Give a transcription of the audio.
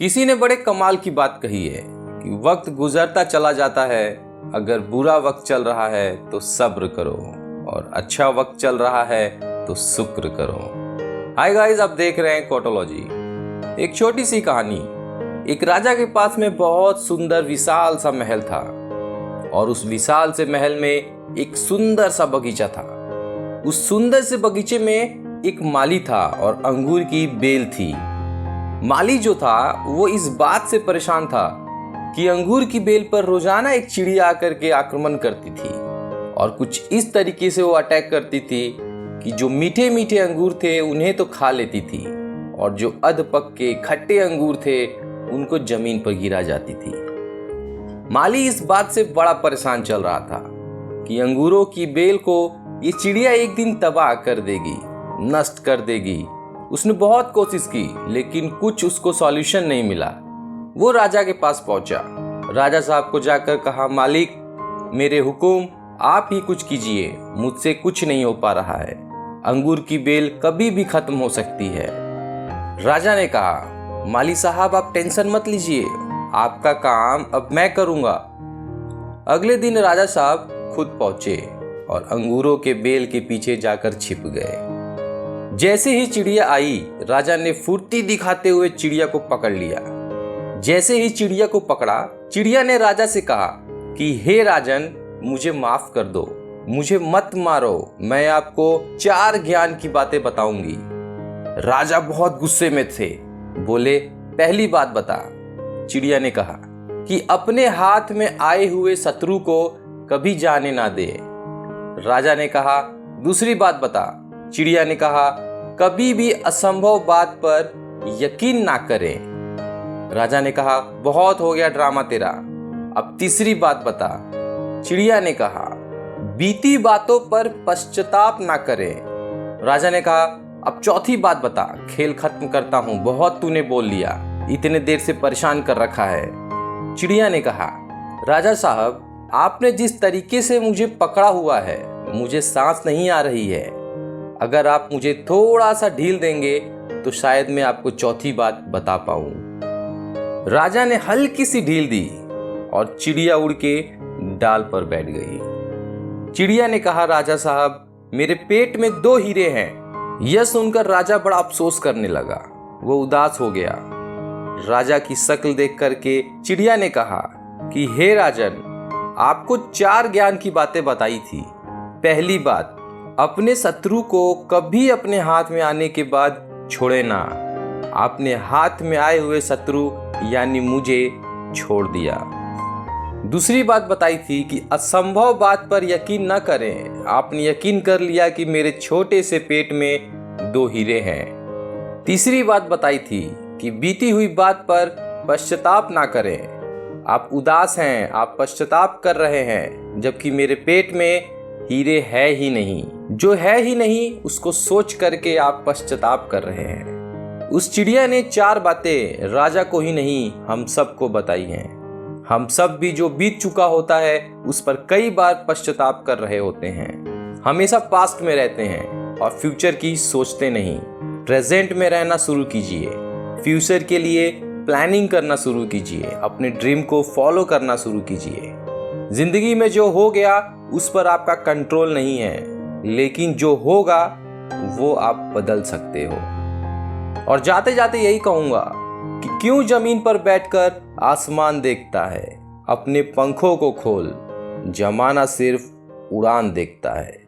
किसी ने बड़े कमाल की बात कही है कि वक्त गुजरता चला जाता है, अगर बुरा वक्त चल रहा है तो सब्र करो और अच्छा वक्त चल रहा है तो शुक्र करो। हाय गाइस, आप देख रहे हैं कोटोलॉजी। एक छोटी सी कहानी। एक राजा के पास में बहुत सुंदर विशाल सा महल था और उस विशाल से महल में एक सुंदर सा बगीचा था। उस सुंदर से बगीचे में एक माली था और अंगूर की बेल थी। माली जो था वो इस बात से परेशान था कि अंगूर की बेल पर रोजाना एक चिड़िया आकर के आक्रमण करती थी और कुछ इस तरीके से वो अटैक करती थी कि जो मीठे मीठे अंगूर थे उन्हें तो खा लेती थी और जो अधपक्के खट्टे अंगूर थे उनको जमीन पर गिरा जाती थी। माली इस बात से बड़ा परेशान चल रहा था कि अंगूरों की बेल को ये चिड़िया एक दिन तबाह कर देगी, नष्ट कर देगी। उसने बहुत कोशिश की लेकिन कुछ उसको सॉल्यूशन नहीं मिला। वो राजा के पास पहुंचा। राजा साहब को जाकर कहा, मालिक मेरे हुकुम, आप ही कुछ कीजिए, मुझसे कुछ नहीं हो पा रहा है। अंगूर की बेल कभी भी खत्म हो सकती है। राजा ने कहा, माली साहब आप टेंशन मत लीजिए, आपका काम अब मैं करूंगा। अगले दिन राजा साहब खुद पहुंचे और अंगूरों के बेल के पीछे जाकर छिप गए। जैसे ही चिड़िया आई, राजा ने फुर्ती दिखाते हुए चिड़िया को पकड़ लिया। जैसे ही चिड़िया को पकड़ा, चिड़िया ने राजा से कहा कि हे राजन, मुझे माफ कर दो, मुझे मत मारो, मैं आपको 4 ज्ञान की बातें बताऊंगी। राजा बहुत गुस्से में थे। बोले, पहली बात बता। चिड़िया ने कहा कि अपने हाथ में आए हुए शत्रु को कभी जाने ना दे। राजा ने कहा, दूसरी बात बता। चिड़िया ने कहा, कभी भी असंभव बात पर यकीन ना करें। राजा ने कहा, बहुत हो गया ड्रामा तेरा, अब तीसरी बात बता। चिड़िया ने कहा, बीती बातों पर पश्चाताप ना करें। राजा ने कहा, अब चौथी बात बता, खेल खत्म करता हूं, बहुत तूने बोल लिया, इतने देर से परेशान कर रखा है। चिड़िया ने कहा, राजा साहब आपने जिस तरीके से मुझे पकड़ा हुआ है, मुझे सांस नहीं आ रही है। अगर आप मुझे थोड़ा सा ढील देंगे तो शायद मैं आपको चौथी बात बता पाऊं। राजा ने हल्की सी ढील दी और चिड़िया उड़ के डाल पर बैठ गई। चिड़िया ने कहा, राजा साहब मेरे पेट में 2 हीरे हैं। यह सुनकर राजा बड़ा अफसोस करने लगा, वो उदास हो गया। राजा की शक्ल देख करके चिड़िया ने कहा कि हे राजन, आपको 4 ज्ञान की बातें बताई थी। पहली बात, अपने शत्रु को कभी अपने हाथ में आने के बाद छोड़े ना। आपने हाथ में आए हुए शत्रु यानी मुझे छोड़ दिया। दूसरी बात बताई थी कि असंभव बात पर यकीन न करें। आपने यकीन कर लिया कि मेरे छोटे से पेट में 2 हीरे हैं। तीसरी बात बताई थी कि बीती हुई बात पर पश्चाताप ना करें। आप उदास हैं, आप पश्चाताप कर रहे हैं, जबकि मेरे पेट में हीरे है ही नहीं। जो है ही नहीं उसको सोच करके आप पश्चाताप कर रहे हैं। उस चिड़िया ने 4 बातें राजा को ही नहीं हम सबको बताई हैं। हम सब भी जो बीत चुका होता है उस पर कई बार पश्चाताप कर रहे होते हैं। हमेशा पास्ट में रहते हैं और फ्यूचर की सोचते नहीं। प्रेजेंट में रहना शुरू कीजिए, फ्यूचर के लिए प्लानिंग करना शुरू कीजिए, अपने ड्रीम को फॉलो करना शुरू कीजिए। जिंदगी में जो हो गया उस पर आपका कंट्रोल नहीं है, लेकिन जो होगा वो आप बदल सकते हो। और जाते जाते यही कहूंगा कि क्यों जमीन पर बैठकर आसमान देखता है, अपने पंखों को खोल, जमाना सिर्फ उड़ान देखता है।